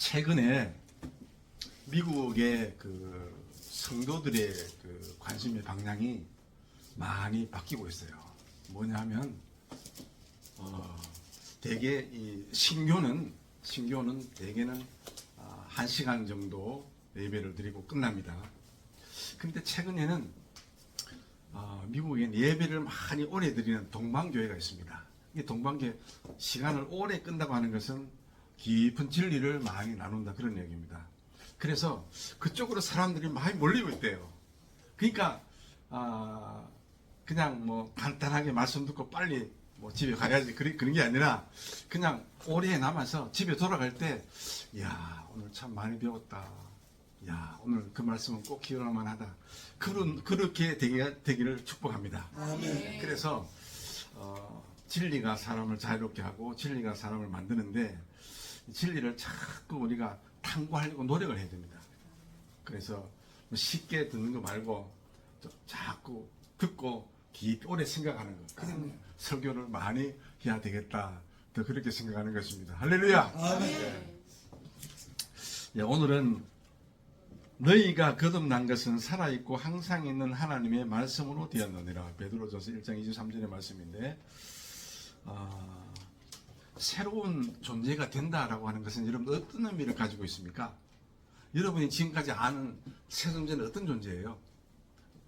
최근에 미국의 그 성도들의 그 관심의 방향이 많이 바뀌고 있어요. 뭐냐면 대개 이 신교는 대개는 1시간 정도 예배를 드리고 끝납니다. 그런데 최근에는 미국엔 예배를 많이 오래 드리는 동방교회가 있습니다. 이 동방교회 시간을 오래 끈다고 하는 것은 깊은 진리를 많이 나눈다 그런 얘기입니다. 그래서 그쪽으로 사람들이 많이 몰리고 있대요. 그러니까 그냥 뭐 간단하게 말씀 듣고 빨리 뭐 집에 가야지 그런 게 아니라 그냥 오래 남아서 집에 돌아갈 때 야 오늘 참 많이 배웠다. 야 오늘 그 말씀은 꼭 기억할 만하다. 그렇게 되기를 축복합니다. 아멘. 그래서 진리가 사람을 자유롭게 하고 진리가 사람을 만드는데 진리를 자꾸 우리가 탐구하려고 노력을 해야 됩니다. 그래서 쉽게 듣는 거 말고 자꾸 듣고 깊이 오래 생각하는 것. 그런 설교를 많이 해야 되겠다. 더 그렇게 생각하는 것입니다. 할렐루야. 아멘. 예, 오늘은 너희가 거듭난 것은 살아있고 항상 있는 하나님의 말씀으로 되었느니라. 베드로전서 1장 23절의 말씀인데 새로운 존재가 된다라고 하는 것은 여러분 어떤 의미를 가지고 있습니까? 여러분이 지금까지 아는 새 존재는 어떤 존재예요?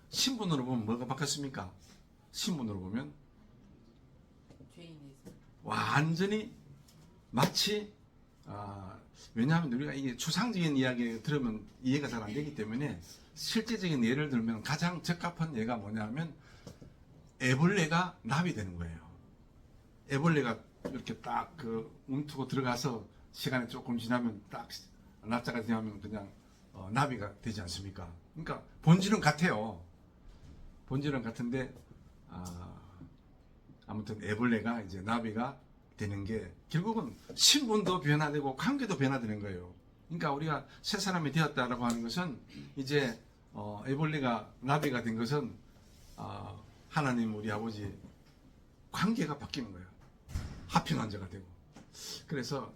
신분으로 보면 뭐가 바뀌었습니까? 신분으로 보면 완전히 마치 왜냐하면 우리가 이게 추상적인 이야기 들으면 이해가 잘 안 되기 때문에 실제적인 예를 들면 가장 적합한 예가 뭐냐면 애벌레가 나비 되는 거예요. 애벌레가 이렇게 딱 그 움트고 들어가서 시간이 조금 지나면 딱 날짜가 지나면 그냥 나비가 되지 않습니까? 그러니까 본질은 같아요. 본질은 같은데 아무튼 애벌레가 이제 나비가 되는 게 결국은 신분도 변화되고 관계도 변화되는 거예요. 그러니까 우리가 새 사람이 되었다라고 하는 것은 이제 애벌레가 나비가 된 것은 하나님 우리 아버지 관계가 바뀌는 거예요. 합평한 자가 되고. 그래서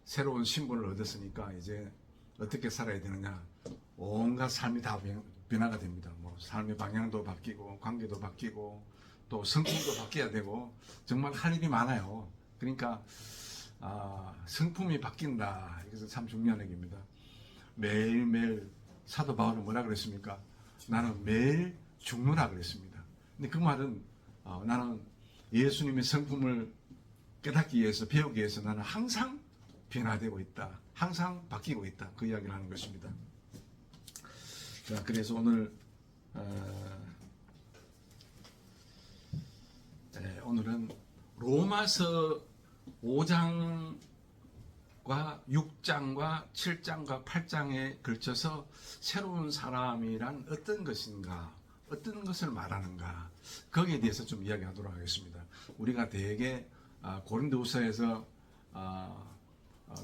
새로운 신분을 얻었으니까 이제 어떻게 살아야 되느냐. 온갖 삶이 다 변화가 됩니다. 뭐 삶의 방향도 바뀌고 관계도 바뀌고 또 성품도 바뀌어야 되고 정말 할 일이 많아요. 그러니까 성품이 바뀐다. 이것은 참 중요한 얘기입니다. 매일매일 사도 바울은 뭐라 그랬습니까? 나는 매일 죽노라 그랬습니다. 근데 그 말은 나는 예수님의 성품을 깨닫기 위해서 배우기 위해서 나는 항상 변화되고 있다. 항상 바뀌고 있다. 그 이야기를 하는 것입니다. 자, 그래서 오늘은 로마서 5장과 6장과 7장과 8장에 걸쳐서 새로운 사람이란 어떤 것인가, 어떤 것을 말하는가, 거기에 대해서 좀 이야기하도록 하겠습니다. 우리가 대개 고린도후서에서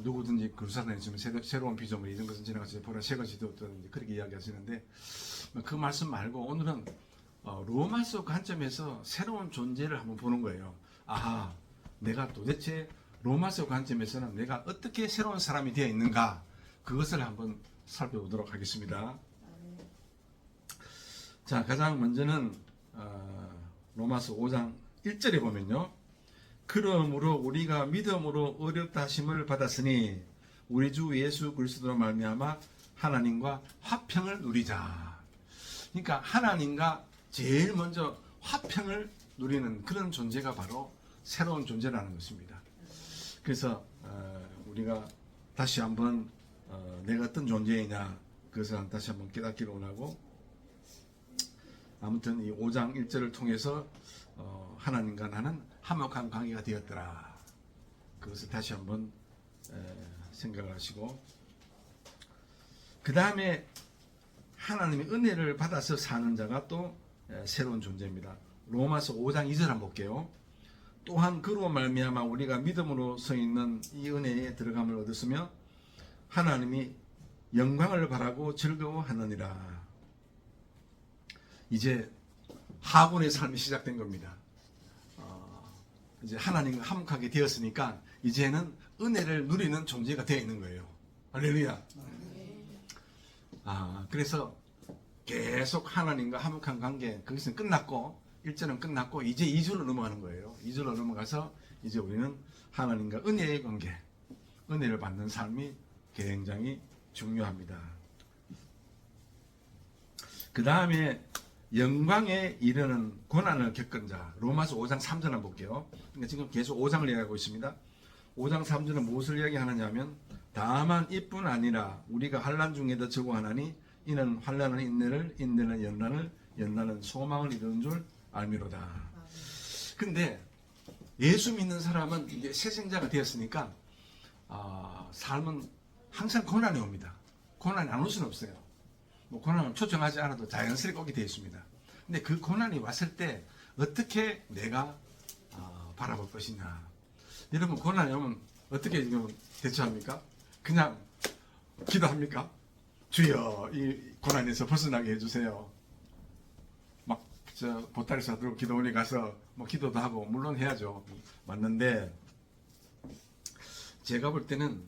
누구든지 그리스도인이 있으면 새로운 피조물 이런 것은 지나가서 보라 새 것이 되었다든지 그렇게 이야기하시는데 그 말씀 말고 오늘은 로마서 관점에서 새로운 존재를 한번 보는 거예요. 아하, 내가 도대체 로마서 관점에서는 내가 어떻게 새로운 사람이 되어 있는가, 그것을 한번 살펴보도록 하겠습니다. 자, 가장 먼저는 로마서 5장 1절에 보면요. 그러므로 우리가 믿음으로 의롭다 하심을 받았으니 우리 주 예수 그리스도로 말미암아 하나님과 화평을 누리자. 그러니까 하나님과 제일 먼저 화평을 누리는 그런 존재가 바로 새로운 존재라는 것입니다. 그래서 우리가 다시 한번 내가 어떤 존재이냐 그것을 다시 한번 깨닫기를 원하고, 아무튼 이 5장 1절을 통해서 하나님과 나는 화목한 관계가 되었더라. 그것을 다시 한번 생각을 하시고, 그 다음에 하나님의 은혜를 받아서 사는 자가 또 새로운 존재입니다. 로마서 5장 2절 한번 볼게요. 또한 그로 말미암아 우리가 믿음으로 서 있는 이 은혜에 들어감을 얻었으며 하나님이 영광을 바라고 즐거워하느니라. 이제 하군의 삶이 시작된 겁니다. 이제 하나님과 화목하게 되었으니까 이제는 은혜를 누리는 존재가 되어 있는 거예요. 할렐루야. 그래서 계속 하나님과 화목한 관계, 거기서는 끝났고 1절은 끝났고 이제 2절로 넘어가는 거예요. 2절로 넘어가서 이제 우리는 하나님과 은혜의 관계, 은혜를 받는 삶이 굉장히 중요합니다. 그 다음에 영광에 이르는 고난을 겪은 자, 로마서 5장 3절 한번 볼게요. 그러니까 지금 계속 5장을 이야기하고 있습니다. 5장 3절은 무엇을 이야기하느냐 하면, 다만 이뿐 아니라 우리가 환난 중에도 적어하나니 이는 환난은 인내를, 인내는 연단을, 연단은 소망을 이루는 줄 알미로다. 근데 예수 믿는 사람은 이제 새 생자가 되었으니까 삶은 항상 고난이 옵니다. 고난이 안 올 수는 없어요. 뭐 고난을 초청하지 않아도 자연스럽게 오게 되어 있습니다. 근데 그 고난이 왔을 때 어떻게 내가 바라볼 것이냐. 여러분, 고난이 오면 어떻게 지금 대처합니까? 그냥 기도합니까? 주여, 이 고난에서 벗어나게 해주세요. 막 저 보따리 싸들고 기도원에 가서 뭐 기도도 하고 물론 해야죠. 맞는데 제가 볼 때는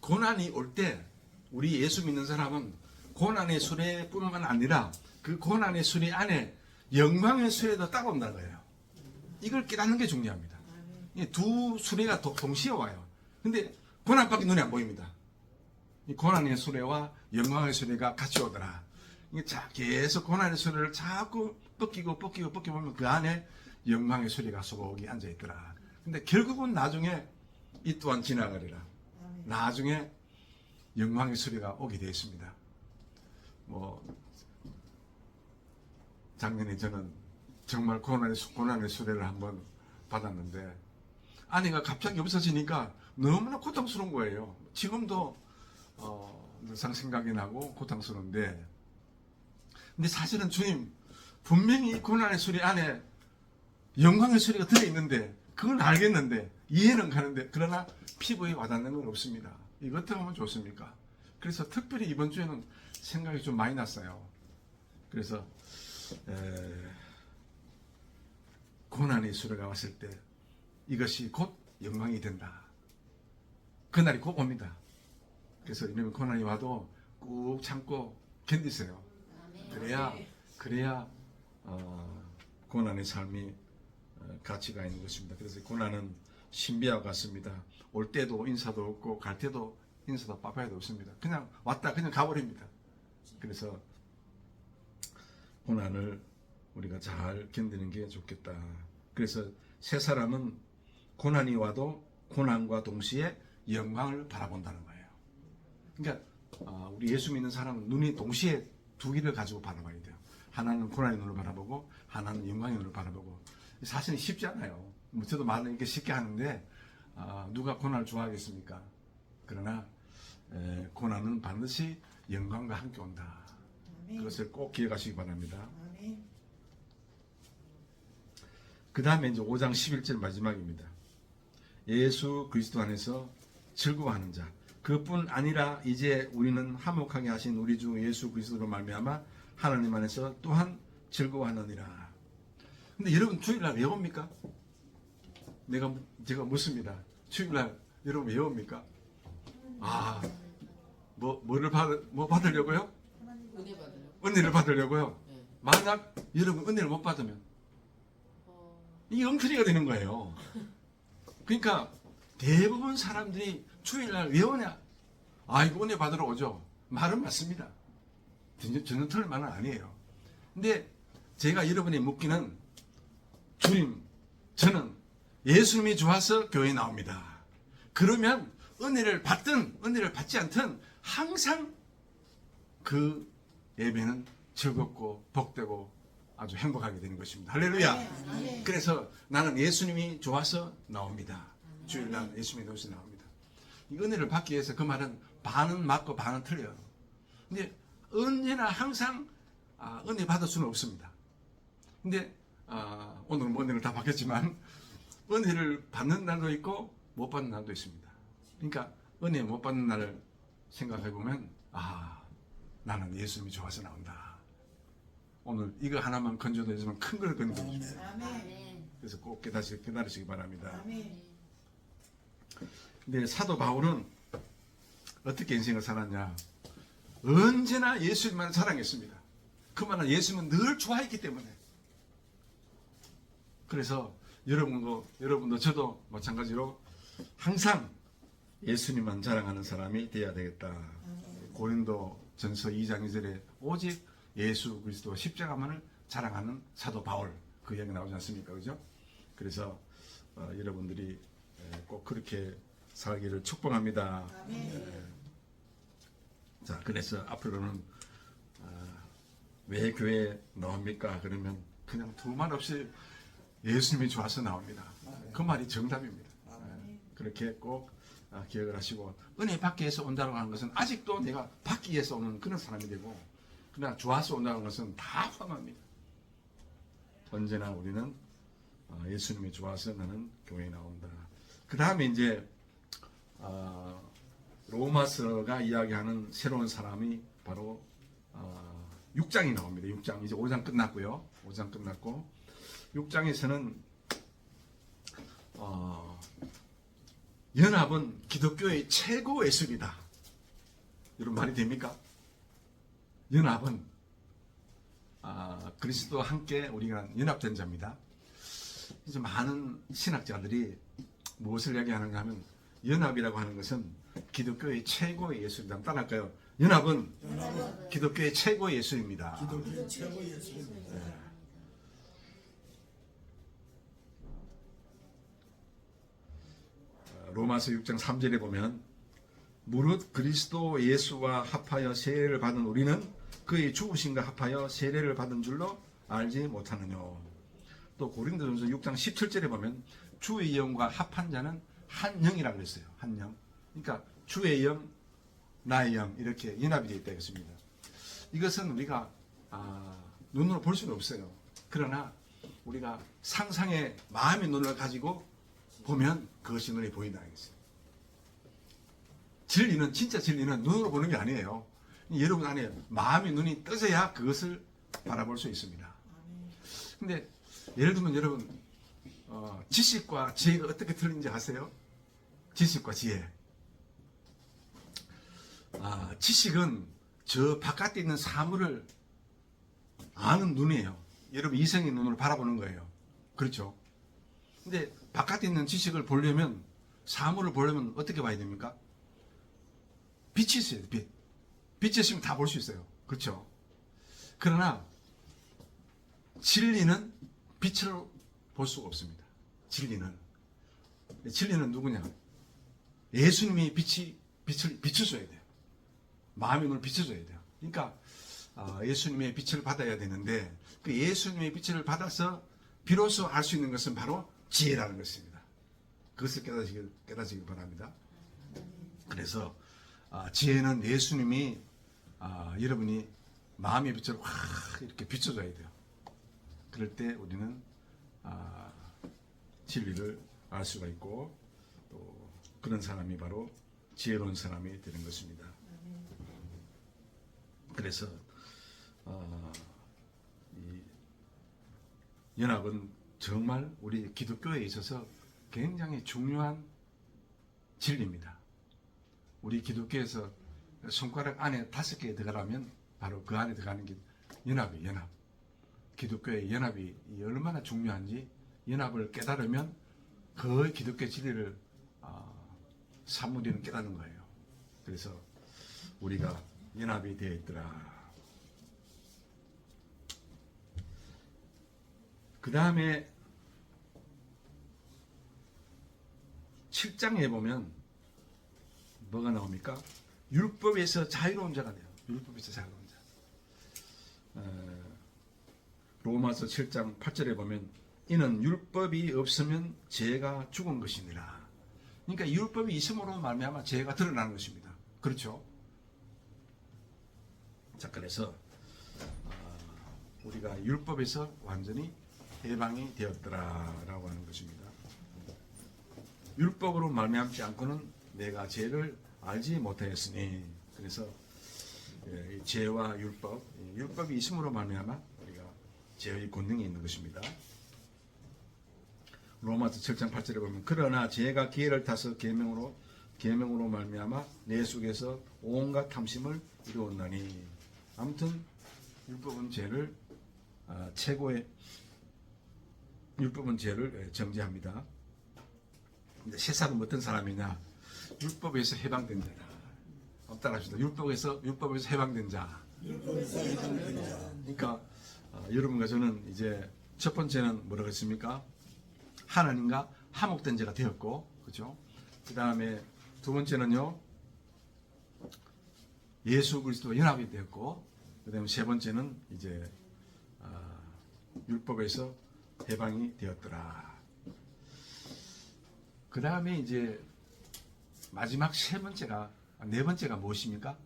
고난이 올 때 우리 예수 믿는 사람은 고난의 수레뿐만 아니라 그 고난의 수레 안에 영광의 수레도 따라온다는 거예요. 이걸 깨닫는 게 중요합니다. 두 수레가 동시에 와요. 근데 고난밖에 눈에 안 보입니다. 이 고난의 수레와 영광의 수레가 같이 오더라. 이게 계속 고난의 수레를 자꾸 벗기고 보면 그 안에 영광의 수레가 소복이 앉아있더라. 근데 결국은 나중에 이 또한 지나가리라. 나중에 영광의 수레가 오게 되어 있습니다. 뭐 작년에 저는 정말 고난의 수레를 한번 받았는데 아내가 갑자기 없어지니까 너무나 고통스러운 거예요. 지금도 늘상 생각이 나고 고통스러운데, 근데 사실은 주님 분명히 고난의 수레 안에 영광의 수레가 들어있는데 그걸 알겠는데 이해는 가는데 그러나 피부에 와닿는 건 없습니다. 이거 어떻게 하면 좋습니까? 그래서 특별히 이번 주에는 생각이 좀 많이 났어요. 그래서 고난의 수레가 왔을 때 이것이 곧 영광이 된다. 그날이 곧 옵니다. 그래서 이러면 고난이 와도 꾹 참고 견디세요. 그래야 고난의 삶이 가치가 있는 것입니다. 그래서 고난은 신비와 같습니다. 올 때도 인사도 없고 갈 때도 인사도 빠빠이도 없습니다. 그냥 왔다 그냥 가버립니다. 그래서 고난을 우리가 잘 견디는 게 좋겠다. 그래서 새 사람은 고난이 와도 고난과 동시에 영광을 바라본다는 거예요. 그러니까 우리 예수 믿는 사람은 눈이 동시에 두 개를 가지고 바라봐야 돼요. 하나는 고난의 눈을 바라보고 하나는 영광의 눈을 바라보고. 사실은 쉽지 않아요. 저도 말은 이렇게 쉽게 하는데 누가 고난을 좋아하겠습니까? 그러나 고난은 반드시 영광과 함께 온다. 그것을 꼭 기억하시기 바랍니다. 그 다음에 이제 5장 11절 마지막입니다. 예수 그리스도 안에서 즐거워하는 자, 그뿐 아니라 이제 우리는 화목하게 하신 우리 주 예수 그리스도로 말미암아 하나님 안에서 또한 즐거워하느니라. 근데 여러분 주일날 왜 옵니까? 제가 묻습니다. 주일날 여러분 왜 옵니까? 뭐 받으려고요? 은혜를 받으려고요. 만약 여러분 은혜를 못 받으면 이게 엉터리가 되는 거예요. 그러니까 대부분 사람들이 주일날 왜 오냐? 이거 은혜 받으러 오죠. 말은 맞습니다. 전혀 틀린 말은 아니에요. 근데 제가 여러분이 묻기는, 주님, 저는 예수님이 좋아서 교회에 나옵니다. 그러면 은혜를 받든 은혜를 받지 않든 항상 그 예배는 즐겁고 복되고 아주 행복하게 되는 것입니다. 할렐루야. 그래서 나는 예수님이 좋아서 나옵니다. 주일날 예수님이 좋아서 나옵니다. 이 은혜를 받기 위해서 그 말은 반은 맞고 반은 틀려요. 근데 언제나 항상 은혜 받을 수는 없습니다. 근데 오늘은 뭐 은혜를 다 받겠지만 은혜를 받는 날도 있고 못 받는 날도 있습니다. 그러니까 은혜 못 받는 날을 생각해 보면 나는 예수님이 좋아서 나온다. 오늘 이거 하나만 건져도 되지만 큰 걸 건져주십시오. 그래서 꼭 깨달으시기 바랍니다. 아멘. 근데 사도 바울은 어떻게 인생을 살았냐? 언제나 예수님만 사랑했습니다. 그 말은 예수님은 늘 좋아했기 때문에. 그래서 여러분도 저도 마찬가지로 항상 예수님만 자랑하는 사람이 되어야 되겠다. 고린도 전서 2장 2절에 오직 예수 그리스도 십자가만을 자랑하는 사도 바울, 그 이야기 나오지 않습니까? 그죠? 그래서 여러분들이 꼭 그렇게 살기를 축복합니다. 자, 그래서 앞으로는 왜 교회에 나옵니까? 그러면 그냥 두말 없이 예수님이 좋아서 나옵니다. 그 말이 정답입니다. 그렇게 꼭 기억을 하시고, 은혜 받기 위해서 온다고 하는 것은 아직도 내가 받기 위해서 오는 그런 사람이 되고, 그러나 좋아서 온다는 것은 다 포함합니다. 언제나 우리는 예수님이 좋아서 나는 교회에 나온다. 그 다음에 이제 로마서가 이야기하는 새로운 사람이 바로 6장이 나옵니다. 6장 이제 5장 끝났고요. 5장 끝났고 6장에서는 연합은 기독교의 최고 예술이다. 여러분 말이 됩니까? 연합은 그리스도와 함께 우리가 연합된 자입니다. 이제 많은 신학자들이 무엇을 이야기하는가 하면 연합이라고 하는 것은 기독교의 최고의 예술이다. 따라할까요? 연합은 기독교의 최고의 예술입니다. 기독교의 최고 예술입니다. 로마서 6장 3절에 보면 무릇 그리스도 예수와 합하여 세례를 받은 우리는 그의 죽으심과 합하여 세례를 받은 줄로 알지 못하느냐. 또 고린도전서 6장 17절에 보면 주의 영과 합한 자는 한 영이라고 그랬어요. 한 영. 그러니까 주의 영, 나의 영 이렇게 연합이 되어 있다 했습니다. 이것은 우리가 눈으로 볼 수는 없어요. 그러나 우리가 상상의 마음의 눈을 가지고 보면 그것이 눈에 보인다 하겠어요. 진리는 진짜 진리는 눈으로 보는 게 아니에요. 여러분 안에 마음의 눈이 떠져야 그것을 바라볼 수 있습니다. 근데 예를 들면 여러분 지식과 지혜가 어떻게 틀린지 아세요? 지식과 지혜. 지식은 저 바깥에 있는 사물을 아는 눈이에요. 여러분 이성의 눈으로 바라보는 거예요. 그렇죠? 근데 바깥에 있는 지식을 보려면, 사물을 보려면 어떻게 봐야 됩니까? 빛이 있어요. 빛이 있으면 다 볼 수 있어요. 그렇죠? 그러나 진리는 빛으로 볼 수가 없습니다. 진리는 누구냐? 예수님이 빛을 비춰줘야 돼요. 마음의 눈을 비춰줘야 돼요. 그러니까 예수님의 빛을 받아야 되는데, 그 예수님의 빛을 받아서 비로소 알 수 있는 것은 바로 지혜라는 것입니다. 그것을 깨닫시길 바랍니다. 그래서 지혜는 예수님이 여러분이 마음의 빛을 확 이렇게 비춰줘야 돼요. 그럴 때 우리는 진리를 알 수가 있고, 또 그런 사람이 바로 지혜로운 사람이 되는 것입니다. 그래서 이 연합은 정말 우리 기독교에 있어서 굉장히 중요한 진리입니다. 우리 기독교에서 손가락 안에 5개 들어가면 바로 그 안에 들어가는 게 연합이에요. 연합. 기독교의 연합이 얼마나 중요한지 연합을 깨달으면 그 기독교 진리를 사무리는 깨닫는 거예요. 그래서 우리가 연합이 되어 있더라. 그 다음에 7장에 보면 뭐가 나옵니까? 율법에서 자유로운 자가 돼요. 율법에서 자유로운 자. 로마서 7장 8절에 보면 이는 율법이 없으면 죄가 죽은 것이니라. 그러니까 율법이 있음으로 말미암아 죄가 드러나는 것입니다. 그렇죠? 자, 그래서 우리가 율법에서 완전히 해방이 되었더라라고 하는 것입니다. 율법으로 말미암지 않고는 내가 죄를 알지 못하였으니, 그래서 죄와 율법이 있음으로 말미암아 우리가 죄의 권능이 있는 것입니다. 로마서 7장 8절에 보면 그러나 죄가 기회를 타서 계명으로 말미암아 내 속에서 온갖 탐심을 이루었나니. 아무튼 율법은 죄를 율법은 죄를 정죄합니다. 근데 세상은 어떤 사람이냐? 율법에서 해방된 자다. 따라합시다. 율법에서 해방된 자. 그러니까 여러분과 저는 이제 첫 번째는 뭐라고 했습니까? 하나님과 화목된 자가 되었고, 그렇죠? 그 다음에 두 번째는요, 예수 그리스도와 연합이 되었고, 그 다음에 세 번째는 이제 율법에서 해방이 되었더라. 그 다음에 이제 마지막 네 번째가 무엇입니까?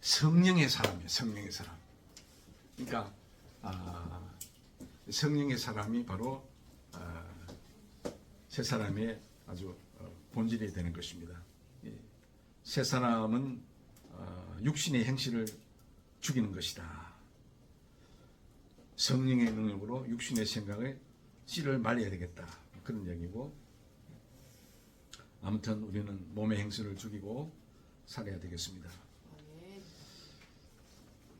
성령의 사람이에요. 성령의 사람. 그러니까 성령의 사람이 바로 새 사람의 아주 본질이 되는 것입니다. 새 사람은 육신의 행실을 죽이는 것이다. 성령의 능력으로 육신의 생각에 씨를 말려야 되겠다. 그런 얘기고, 아무튼 우리는 몸의 행실을 죽이고 살아야 되겠습니다.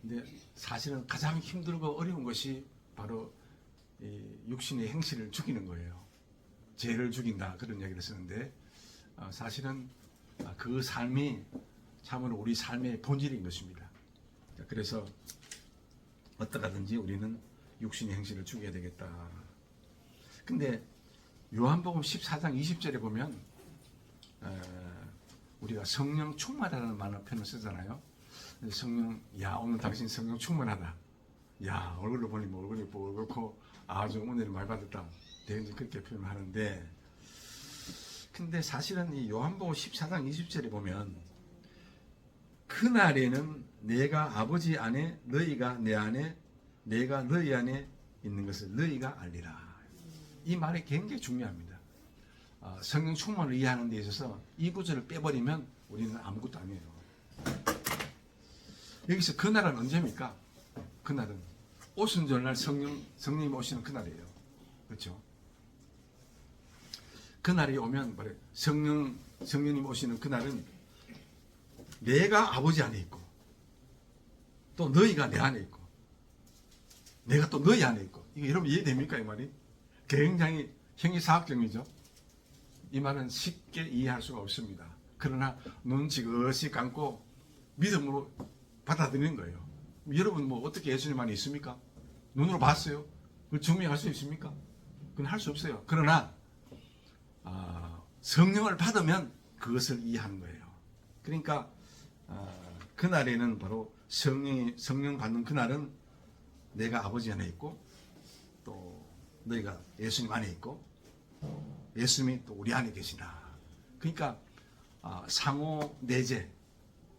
근데 사실은 가장 힘들고 어려운 것이 바로 이 육신의 행실을 죽이는 거예요. 죄를 죽인다, 그런 얘기를 쓰는데 사실은 그 삶이 참으로 우리 삶의 본질인 것입니다. 그래서 어떠하든지 우리는 육신의 행실을 죽여야 되겠다. 근데 요한복음 14장 20절에 보면 우리가 성령 충만하다는 말을 표현을 쓰잖아요. 성령, 야, 오늘 당신 성령 충만하다. 야, 얼굴로 보니 뭐 얼굴이 뻘겋고 아주 은혜를 많이 받았다. 대인지 그렇게 표현하는데, 근데 사실은 이 요한복음 14장 20절에 보면 그날에는 내가 아버지 안에, 너희가 내 안에, 내가 너희 안에 있는 것을 너희가 알리라. 이 말이 굉장히 중요합니다. 성령 충만을 이해하는 데 있어서 이 구절을 빼버리면 우리는 아무것도 아니에요. 여기서 그날은 언제입니까? 그날은 오순절날 성령님 오시는 그날이에요. 그렇죠? 그날이 오면 말이에요. 성령님 오시는 그날은 내가 아버지 안에 있고, 또 너희가 내 안에 있고, 내가 또 너희 안에 있고. 이거 여러분 이해됩니까? 이 말이 굉장히 형이사학적이죠. 이 말은 쉽게 이해할 수가 없습니다. 그러나 눈 지그시 감고 믿음으로 받아들이는 거예요. 여러분 뭐 어떻게 예수님 안에 있습니까? 눈으로 봤어요? 그걸 증명할 그 있습니까? 그건 할 수 없어요. 그러나 성령을 받으면 그것을 이해하는 거예요. 그러니까 그날에는 바로 성령 받는 그날은 내가 아버지 안에 있고, 또 너희가 예수님 안에 있고, 예수님이 또 우리 안에 계시나. 그러니까 상호 내재,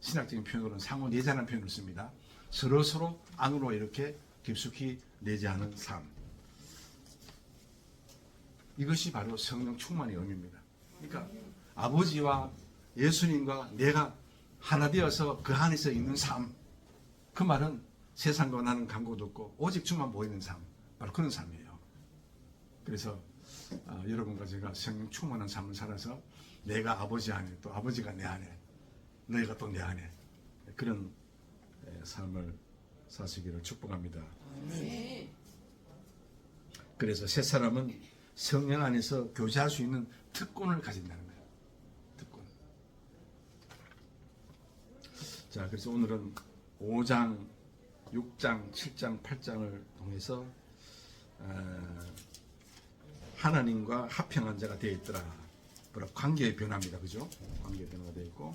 신학적인 표현으로는 상호 내재라는 표현을 씁니다. 서로 안으로 이렇게 깊숙이 내재하는 삶. 이것이 바로 성령 충만의 의미입니다. 그러니까 아버지와 예수님과 내가 하나 되어서 그 안에서 있는 삶. 그 말은 세상과 나는 간격도 없고 오직 주만 보이는 삶. 바로 그런 삶이에요. 그래서 여러분과 제가 성령 충만한 삶을 살아서 내가 아버지 안에, 또 아버지가 내 안에, 너희가 또 내 안에, 그런 삶을 사시기를 축복합니다. 그래서 새 사람은 성령 안에서 교제할 수 있는 특권을 가진다는 거예요. 특권. 자, 그래서 오늘은 5장, 6장, 7장, 8장을 통해서 하나님과 합평한 자가 되어 있더라. 바로 관계의 변화입니다. 그죠? 관계의 변화가 되어 있고,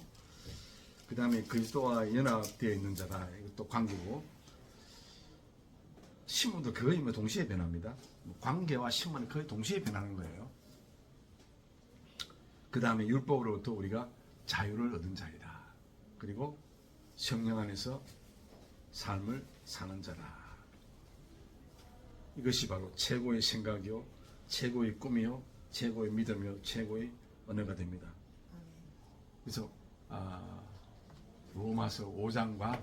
그 다음에 그리스도와 연합되어 있는 자다. 이것도 관계고, 신분도 거의 뭐 동시에 변합니다. 관계와 신분은 거의 동시에 변하는 거예요. 그 다음에 율법으로부터 우리가 자유를 얻은 자이다. 그리고 성령 안에서 삶을 사는 자다. 이것이 바로 최고의 생각이요, 최고의 꿈이요, 최고의 믿음이요, 최고의 언어가 됩니다. 그래서 로마서 5장과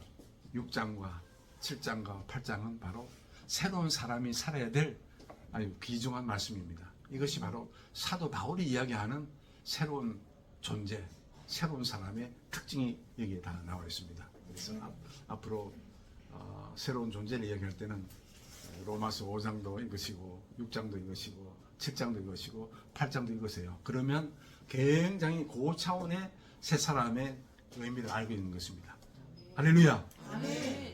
6장과 7장과 8장은 바로 새로운 사람이 살아야 될 아주 귀중한 말씀입니다. 이것이 바로 사도 바울이 이야기하는 새로운 존재, 새로운 사람의 특징이 여기에 다 나와 있습니다. 그래서 앞으로 새로운 존재를 이야기할 때는 로마서 5장도 이것이고 6장도 이것이고 7장도 이것이고 8장도 이것이에요. 그러면 굉장히 고차원의 새 사람의 의미를 알고 있는 것입니다. 할렐루야. 아멘.